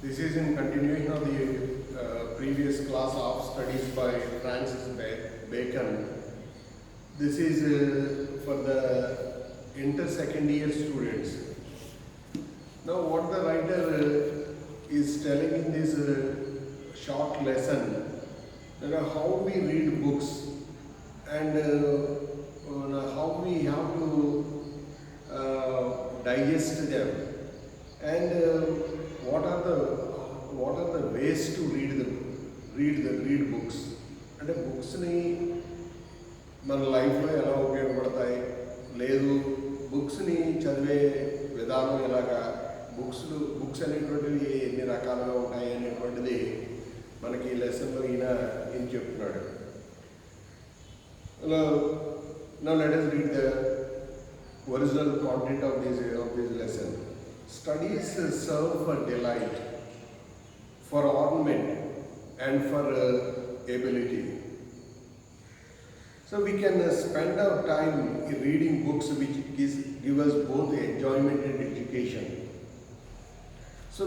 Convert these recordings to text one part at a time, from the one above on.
This is in continuation of the previous class of studies by Francis Bacon. This is for the inter-second year students. Now what the writer is telling in this short lesson, how we read books and how we have to digest them, and what are the ways to read books, అంటే బుక్స్ని మన లైఫ్లో ఎలా ఉపయోగపడతాయి, లేదు బుక్స్ని చదివే విధానం ఎలాగా, books అనేటువంటివి ఎన్ని రకాలుగా ఉంటాయి అనేటువంటిది మనకి ఈ లెసన్లో ఈయన చెప్తున్నాడు. Now let us read the original content of this lesson. Studies serve for delight, for ornament, and for ability. So we can spend our time in reading books which give us both enjoyment and education. So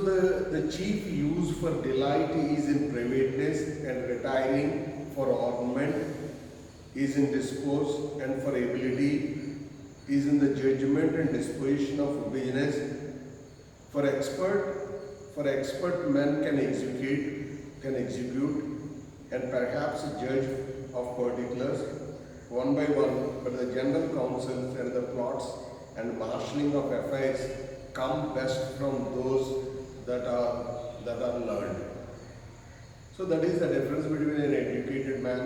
the chief use for delight is in privateness, and retiring for ornament is in discourse, and for ability is in the judgment and disposition of business. For expert men can execute and perhaps judge of particulars one by one, but the general counsels and the plots and marshalling of affairs come best from those that are learned. So that is the difference between an educated man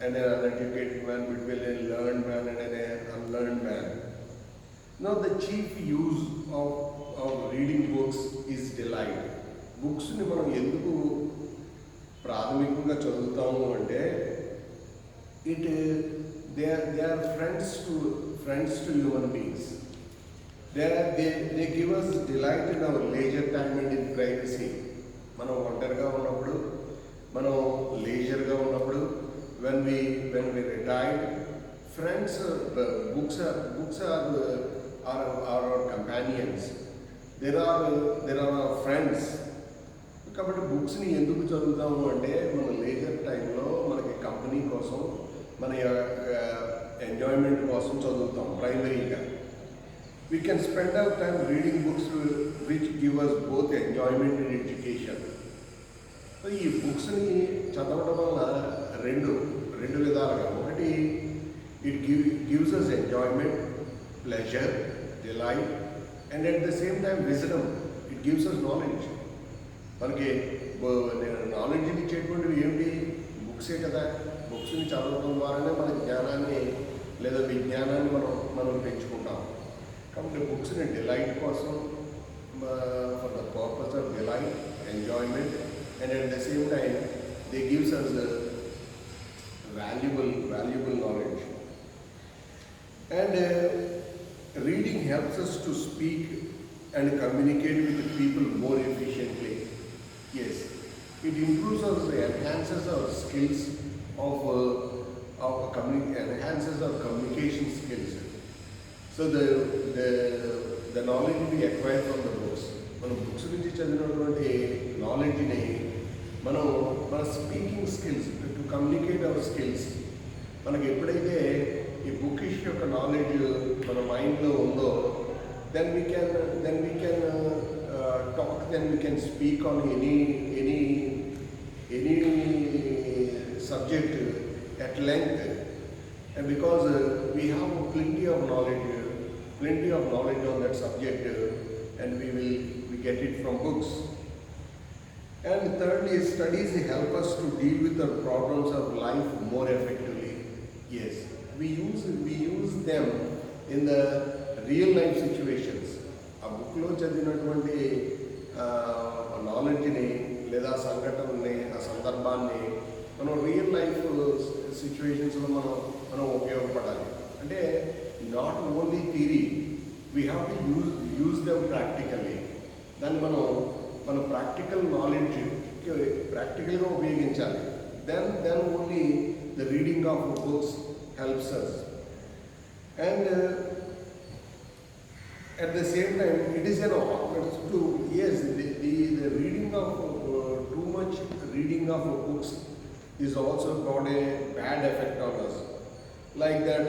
and an uneducated man, between a learned man and an unlearned man. Now the chief use of reading books is delight. బుక్స్ని మనం ఎందుకు ప్రాథమికంగా చదువుతాము అంటే they are friends to human beings. They give us delight in our leisure time and in privacy. మనం ఒంటరిగా ఉన్నప్పుడు, మనం లేజర్గా ఉన్నప్పుడు, when we retire, friends, books are our companions. There are our friends. కాబట్టి బుక్స్ని ఎందుకు చదువుతాము అంటే మన లేజర్ టైంలో మనకి కంపెనీ కోసం, మన ఎంజాయ్మెంట్ కోసం చదువుతాం ప్రైమరీగా. We can spend our time reading books which give us both enjoyment and education. So ఈ బుక్స్ని చదవడం వల్ల రెండు విధాలుగా, ఒకటి it gives us enjoyment, pleasure, delight, and at the same time wisdom. It gives us knowledge. మనకి నాలెడ్జ్ని ఇచ్చేటువంటివి ఏమిటి? బుక్సే కదా. బుక్స్ని చదవడం ద్వారానే మన జ్ఞానాన్ని లేదా విజ్ఞానాన్ని మనం పెంచుకుంటాం. కాబట్టి బుక్స్ని డిలైట్ కోసం, for the purpose of delight, enjoyment, and at the same time they gives us valuable knowledge. And reading helps us to speak and communicate with people more efficiently. Yes, it improves us, enhances our skills enhances our communication skills. So the knowledge we acquire from the books, మనం books నుంచి చదివినటువంటి నాలెడ్జ్ని మన speaking skills, to communicate our skills, మనకి ఎప్పుడైతే ఈ bookish యొక్క knowledge మన మైండ్లో ఉందో, then we can talk, then we can speak on any subject at length. And because we have plenty of knowledge on that subject, and we get it from books. And thirdly, studies help us to deal with the problems of life more effectively. Yes, we use them in the real life situations. ఆ బుక్లో చదివినటువంటి నాలెడ్జ్ని లేదా సంఘటనని, ఆ సందర్భాన్ని మనం real life సిచ్యువేషన్స్లో మనం ఉపయోగపడాలి. అంటే not only theory, we have to use them practically. దాన్ని మన ప్రాక్టికల్ నాలెడ్జ్ ప్రాక్టికల్గా ఉపయోగించాలి. Then only the reading of books helps us. And at the same time, it is an honor to, yes, the reading too much reading of books is also got a bad effect on us. Like that,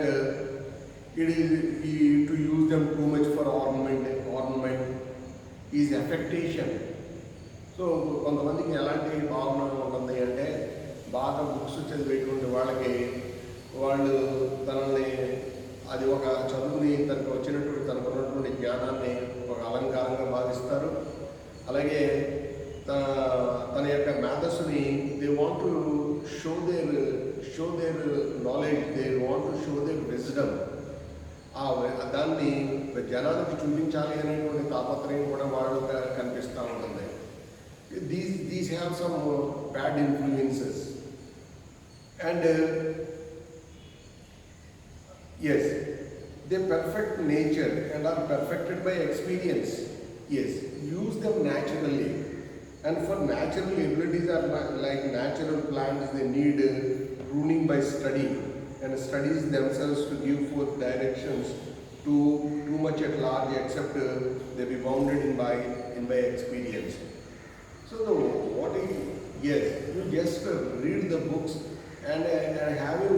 it is to use them too much for ornament is affectation. So కొంతమందికి ఎలాంటి భావన ఉంటుంది అంటే బాగా books చదివేటువంటి వాళ్ళకి వాళ్ళు తనని అది ఒక చదువుని తనకు వచ్చినటువంటి తనకు ఉన్నటువంటి జ్ఞానాన్ని ఒక అలంకారంగా భావిస్తారు. అలాగే తన యొక్క మేధస్సుని they want to show their knowledge, they want to show their wisdom. దాన్ని జనానికి చూపించాలి అనేటువంటి తాపత్రయం కూడా వాళ్ళు కనిపిస్తూ ఉంటుంది. These have some bad influences. And yes, they perfect nature and are perfected by experience. Yes, use them naturally. And for natural abilities are like natural plants, they need pruning by study and studies themselves to give forth directions to too much at large, except they be bounded in by experience. So yes, you just read the books and have an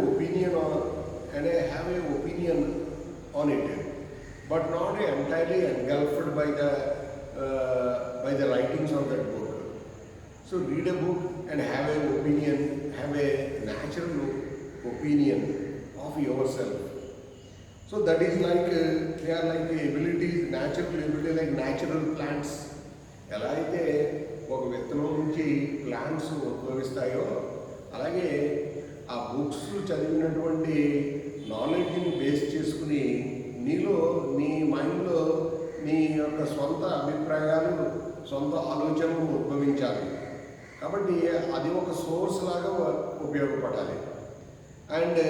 opinion on it, but not entirely engulfed by the writings of that book. So read a book and have an opinion, have a natural opinion of yourself. So that is like they are like abilities, natural ability, like natural plants. ఎలా అయితే ఒక విత్తనం నుంచి plants ఉద్భవిస్తాయో అలాగే ఆ books చదివినటువంటి నాలెడ్జ్ని base చేసుకుని నీలో నీ మైండ్లో నీ యొక్క సొంత అభిప్రాయాలు, సొంత ఆలోచనలు ఉద్భవించాలి. కాబట్టి అది ఒక సోర్స్ లాగా ఉపయోగపడాలి. And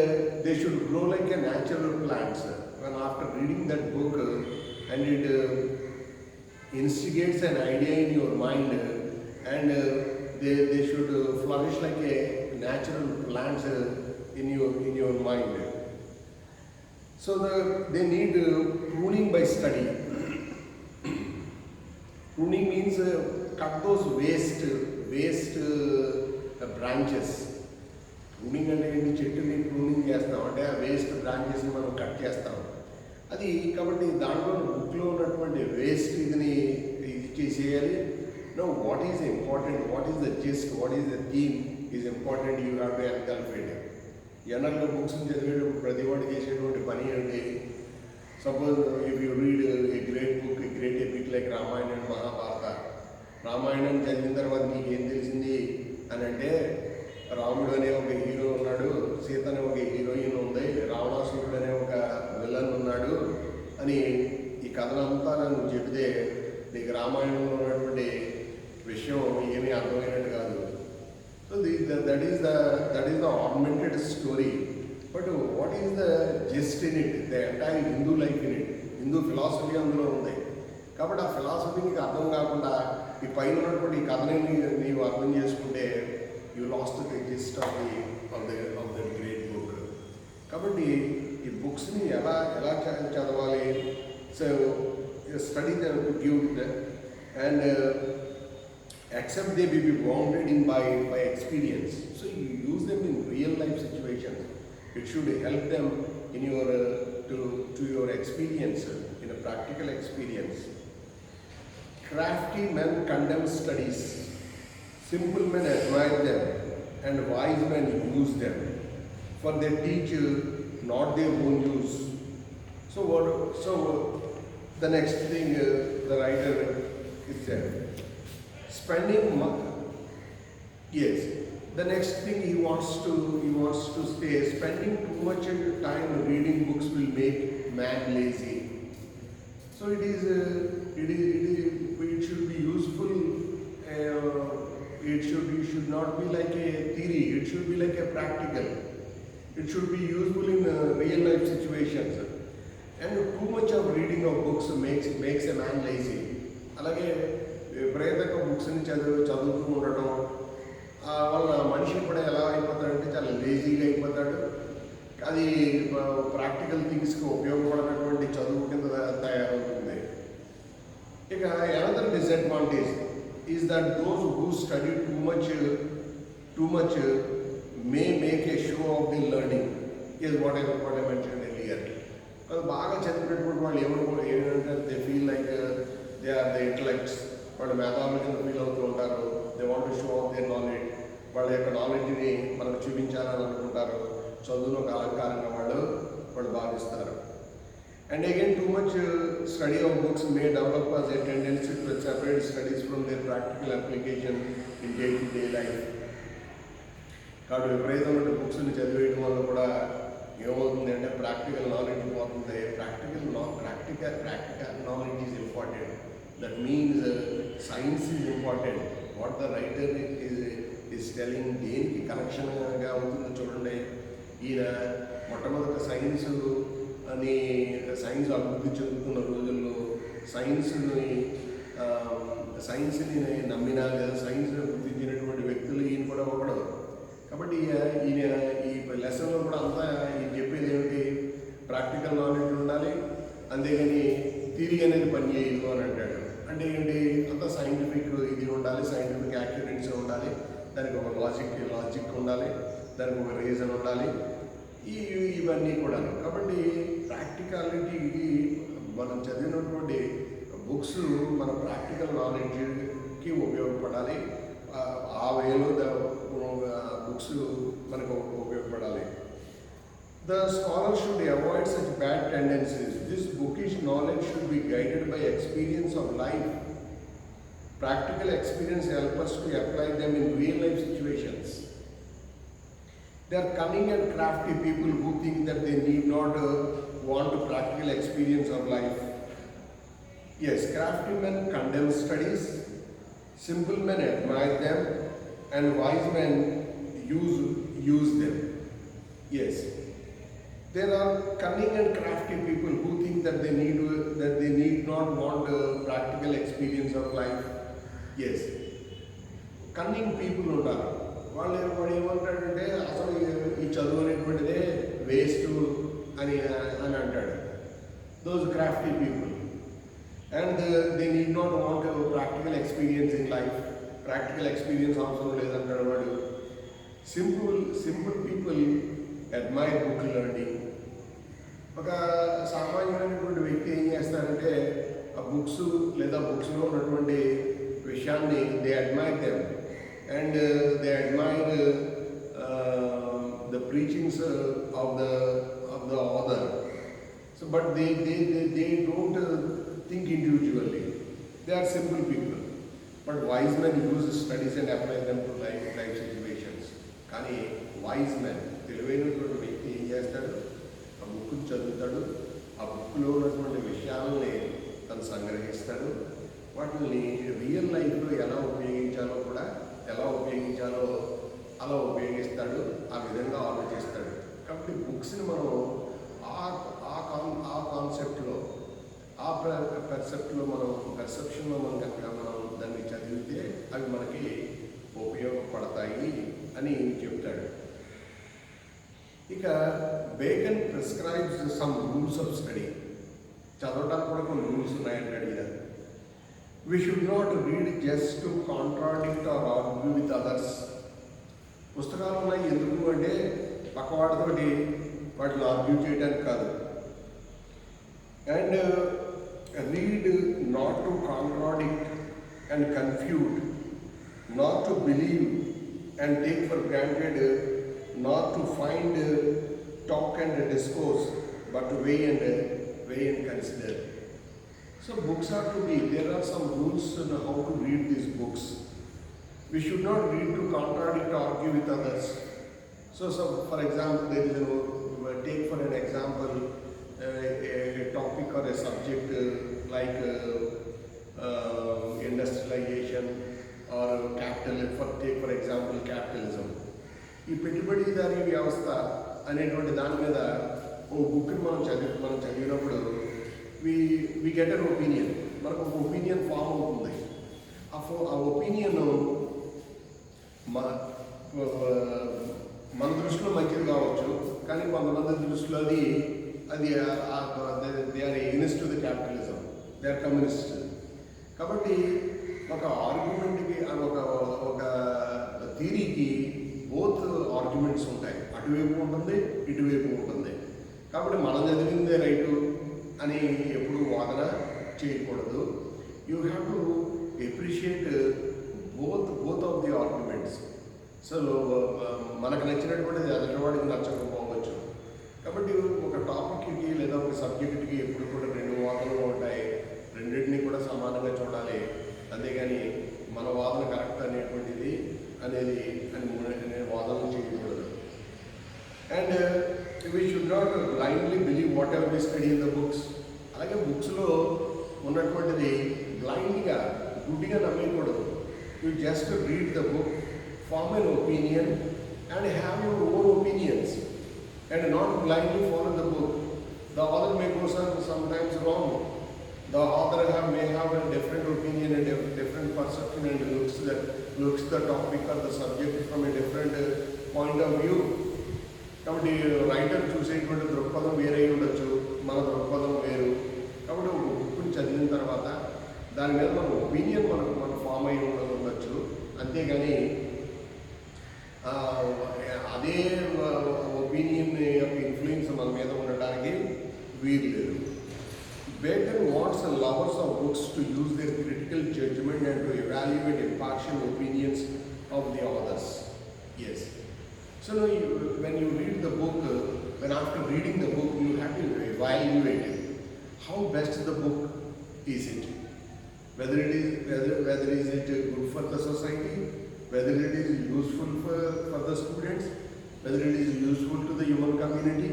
they should grow like a natural plants when after reading that book and it instigates an idea in your mind, and they should flourish like a natural plants in your mind. So they need pruning by study. Pruning means cut those waste branches. Pruning అంటే ఏంటి? చెట్టుని pruning చేస్తాం అంటే ఆ waste బ్రాంచెస్ని మనం cut చేస్తాం. అది కాబట్టి దాంట్లో బుక్లో ఉన్నటువంటి వేస్ట్ ఇది చేసేయాలి. Know what is important, what is the gist, what is the theme is important. You have to inculcate. జనరల్గా బుక్స్ని చదివేటప్పుడు ప్రతి వాడు చేసేటువంటి పని అంటే suppose if you read a great book, a great epic like Ramayana and Mahabharata. Ramayanam చదివిన తర్వాత నీకు ఏం తెలిసింది అని అంటే రాముడు అనే ఒక హీరో ఉన్నాడు, సీత అనే ఒక హీరోయిన్ ఉంది, రావణాసురుడు అనే ఒక విలన్ ఉన్నాడు అని ఈ కథనంతా నన్ను చెబితే నీకు రామాయణంలో ఉన్నటువంటి విషయం ఏమీ అర్థమైనట్టు కాదు. So that is the augmented story. But what is the just in it, the entire Hindu life in it, Hindu philosophy అందులో ఉంది. కాబట్టి ఆ ఫిలాసఫీ నీకు అర్థం కాకుండా ఈ పైన ఉన్నటువంటి ఈ కథని నీవు అర్థం చేసుకుంటే you lost the gist of the great book. కాబట్టి ఈ బుక్స్ని ఎలా చదవాలి? So study them, give them, and accept they will be bounded in by experience. So you use them in real life situations. It should help them in your to your experience, in a practical experience. Crafty men condemn studies. Simple men admire them, and wise men use them, for they teach not their own use. So the next thing the writer is there. Yes. The next thing he wants to say, spending too much time reading books will make man lazy. So it should be useful. It should not be like a theory. It should be like a practical. It should be useful in real life situations. And too much of reading of books makes a man lazy. అలాగే విపరీతంగా బుక్స్ని చదువుతూ ఉండటం వల్ల మనిషి కూడా ఎలా అయిపోతాడంటే చాలా లేజీగా అయిపోతాడు. అది ప్రాక్టికల్ థింగ్స్కి ఉపయోగపడినటువంటి చదువు కింద తయారవుతుంది. ఇక another disadvantage, is that those who study too much may make a show of the learning, is what I mentioned earlier. వాళ్ళు బాగా చదివినటువంటి వాళ్ళు ఏమంటారు, they feel like they are the intellects, వాళ్ళు మేధావుల కింద ఫీల్ అవుతూ ఉంటారు. They want to show off their knowledge, వాళ్ళ యొక్క నాలెడ్జ్ని మనకు చూపించాలని అనుకుంటారు. చదువును ఒక అలంకారంగా వాళ్ళు భావిస్తారు. And again, too much study of books may develop as a tendency to separate studies from their practical application in day-to-day life. కాబట్టి విపరీతమైన బుక్స్ని చదివేయడం వల్ల కూడా ఏమవుతుంది అంటే ప్రాక్టికల్ నాలెడ్జ్ పోతుంది. Practical knowledge is important. That means science is important. What the writer is telling దేనికి కనెక్షన్గా అవుతుందో చూడండి. ఈయన మొట్టమొదటి సైన్స్ అభివృద్ధి చెందుతున్న రోజుల్లో సైన్స్ని నమ్మినా లేదా సైన్స్ని గుర్తించినటువంటి వ్యక్తులు ఈయన కూడా ఒకడు. కాబట్టి ఈయన ఈ లెసన్లో కూడా అంతా ఈయన చెప్పేది ఏమిటి, ప్రాక్టికల్ నాలెడ్జ్ ఉండాలి, అంతేగాని థియరీ అనేది పని చేయదు అని అంటాడు. అంటే ఏంటి, అంతా సైంటిఫిక్ ఇది ఉండాలి, సైంటిఫిక్ యాక్యురేట్స్ ఉండాలి, దానికి ఒక లాజిక్ ఉండాలి, దానికి ఒక రీజన్ ఉండాలి, ఇవన్నీ కూడా. కాబట్టి ప్రాక్టికాలిటీకి మనం చదివినటువంటి బుక్స్ మన ప్రాక్టికల్ నాలెడ్జ్కి ఉపయోగపడాలి. ఆ వేలో బుక్స్ మనకు ఉపయోగపడాలి. The scholar should avoid such bad tendencies. This bookish knowledge should be guided by experience of life. Practical experience helps us to apply them in real life situations. They are cunning and crafty people who think that they need not want practical experience of life. Yes, crafty men condemn studies, simple men admire them, and wise men use them. Yes, there are cunning and crafty people who think that they need not want practical experience of life. Yes, cunning people ఉంటారు. వాళ్ళు ఏమంటాడంటే అసలు ఈ చదువు అనేటువంటిదే waste అని అంటాడు. Those Crafty people. And they need not want practical experience in life. Practical experience అవసరం లేదంటాడు వాడు. Simple people admire book learning. ఒక సామాన్యమైనటువంటి వ్యక్తి ఏం చేస్తారంటే ఆ బుక్స్ లేదా బుక్స్లో ఉన్నటువంటి విషయాన్ని they admire them. And they admire the preachings of the author. So, but they don't think individually. They are simple people. But wise men use studies and apply them to life situations. Kani wise men, తెలివైనటువంటి వ్యక్తి ఏం చేస్తాడు, ఆ book చదువుతాడు, ఆ బుక్లో ఉన్నటువంటి విషయాలని తను సంగ్రహిస్తాడు, వాటిని రియల్ లైఫ్లో ఎలా ఉపయోగించాలో అలా ఉపయోగిస్తాడు, ఆ విధంగా ఆలోచిస్తాడు. కాబట్టి బుక్స్ని మనం ఆ కాన్సెప్ట్లో పర్సెప్షన్లో మనం కనుక మనం దాన్ని చదివితే అవి మనకి ఉపయోగపడతాయి అని చెప్తాడు. ఇక bacon prescribes some rules of study. చదవడానికి కూడా కొన్ని రూల్స్ ఉన్నాయంటాడు ఈయన. We should not read just to contradict or argue with others. పుస్తకాలు ఉన్నాయి ఎందుకు అంటే పక్కవాడితోటి వాటిని ఆర్గ్యూ చేయడానికి కాదు. And read not to contradict and confute, not to believe and take for granted, not to find talk and discourse, but weigh and consider. So books are to be, there are some rules on how to read these books. We should not read to contradict or argue with others. So for example, there is take for an example a topic or a subject like industrialization or take for example capitalism. ఈ పెట్టుబడిదారీ వ్యవస్థ అనేటువంటి దాని మీద ఓ బుక్ని మనం చదివినప్పుడు we get an opinion. మనకు ఒక ఒపీనియన్ ఫామ్ అవుతుంది. ఆ ఒపీనియన్ మన దృష్టిలో మంచిది కావచ్చు, కానీ కొంతమంది దృష్టిలో అది they are against to the capitalism, they are communist. కాబట్టి ఒక ఆర్గ్యుమెంట్కి ఒక ఒక థీరీకి బోత్ ఆర్గ్యుమెంట్స్ ఉంటాయి, అటువైపు ఉంటుంది ఇటువైపు ఉంటుంది. కాబట్టి మనం చదివిందే రైటు అని ఎప్పుడు వాదన చేయకూడదు. You have to appreciate both of the arguments. So మనకు నచ్చినటువంటిది ఎదుటివాడికి నచ్చకపోవచ్చు. కాబట్టి ఒక టాపిక్కి లేదా ఒక సబ్జెక్ట్కి ఎప్పుడు కూడా రెండు వాదనలు ఉంటాయి, రెండింటినీ కూడా సమానంగా చూడాలి. అంతేగాని మన వాదన కరెక్ట్ అనేటువంటిది అనేది వాదనలు చేయకూడదు. And we should not blindly believe whatever we study in the books. అలాగే బుక్స్లో ఉన్నటువంటిది బ్లైండ్గా గుడ్డిగా నమ్మకూడదు. You just read the book, form an opinion and have your own opinions and not blindly follow the book. The author may go sometimes wrong. The author may have a different opinion and a different perception and looks the topic or the subject from a different point of view. కాబట్టి writer చూసేటువంటి దృక్పథం వేరే ఉండొచ్చు, మన దృక్పథం వేరు. కాబట్టి ఒక బుక్ని చదివిన తర్వాత దాని మీద మన ఒపీనియన్ మనకు ఫామ్ అయి ఉండొచ్చు. అంతేగాని అదే ఒపీనియన్ యొక్క ఇన్ఫ్లుయెన్స్ మన మీద ఉండడానికి వీలు లేదు. Bacon wants lovers of books to use their critical judgment and to evaluate impartial opinions of the authors. Yes. So now when you read the book, when after reading the book you have to evaluate it. How best the book is it? Whether is it good for the society, whether it is useful for the students, whether it is useful to the human community,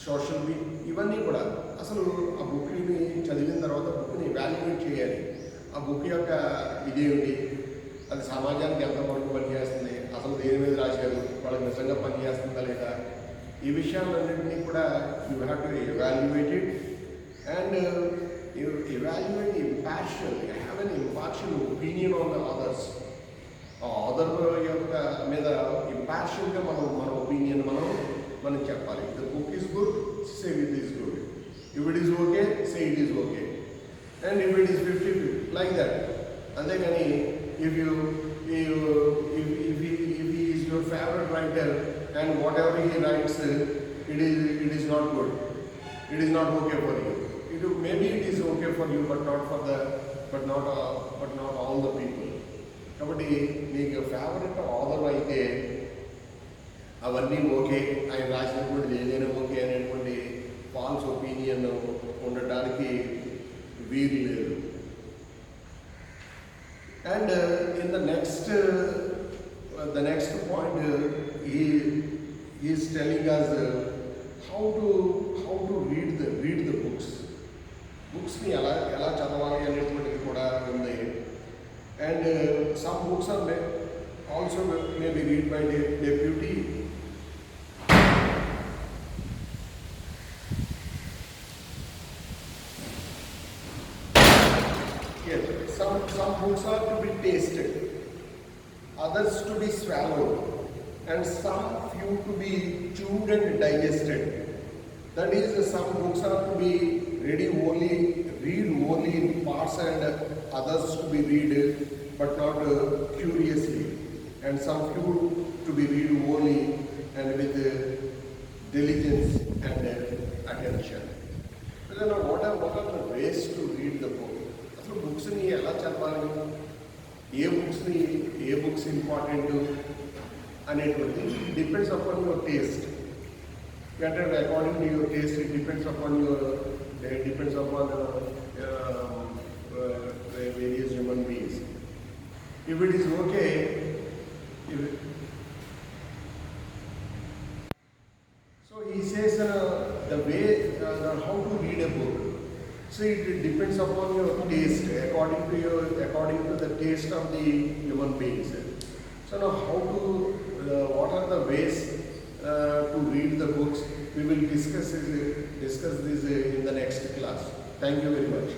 social being. ఇవన్నీ కూడా అసలు ఆ బుక్ని చదివిన తర్వాత బుక్ని evaluate చేయాలి. ఆ బుక్ యొక్క ఇదేమిటి, అది సమాజానికి ఎంతవరకు పనిచేస్తుంది, అసలు దేని మీద రాశారు, వాళ్ళకి నిజంగా పనిచేస్తుందా లేదా, ఈ విషయాలన్నింటినీ కూడా you have to evaluate it and evaluate impartial, have an impartial opinion on the others. Author యొక్క మీద ఇంపార్షియల్గా మన ఒపీనియన్ మనం చెప్పాలి. The book is good, say it is good. If it is okay, say it is okay. And if it is 50-50 like that. అంతేగాని if he is your favorite writer and whatever he writes it is not good, it is not okay for you. Maybe it is okay for you but not all the people. కాబట్టి నీకు favourite author అయితే అవన్నీ okay, ఆయన రాసినటువంటిది ఏదైనా okay అనేటువంటి falls opinion ఉండటానికి వీలు లేదు. And in the next point is telling us how to read the బుక్స్ని ఎలా చదవాలి అనేటువంటిది కూడా ఉంది. And some books are also may be read by deputy. Yes, some books are to be tasted, others to be swallowed, and some few to be chewed and digested. That is, some books are to be read only in parts and others to be read but not curiously, and some few to be read only and with diligence and attention. Then what are the ways to read the book? అసలు బుక్స్ని ఎలా చదవాలి, ఏ books important అనేటువంటిది depends upon your taste. అంటే according to your taste it depends upon various human beings. If it is okay, so he says the way how to read a book. So it depends upon your taste, according to the taste of the human beings. So now what are the ways to read the books? We will discuss this in the next class. Thank you very much.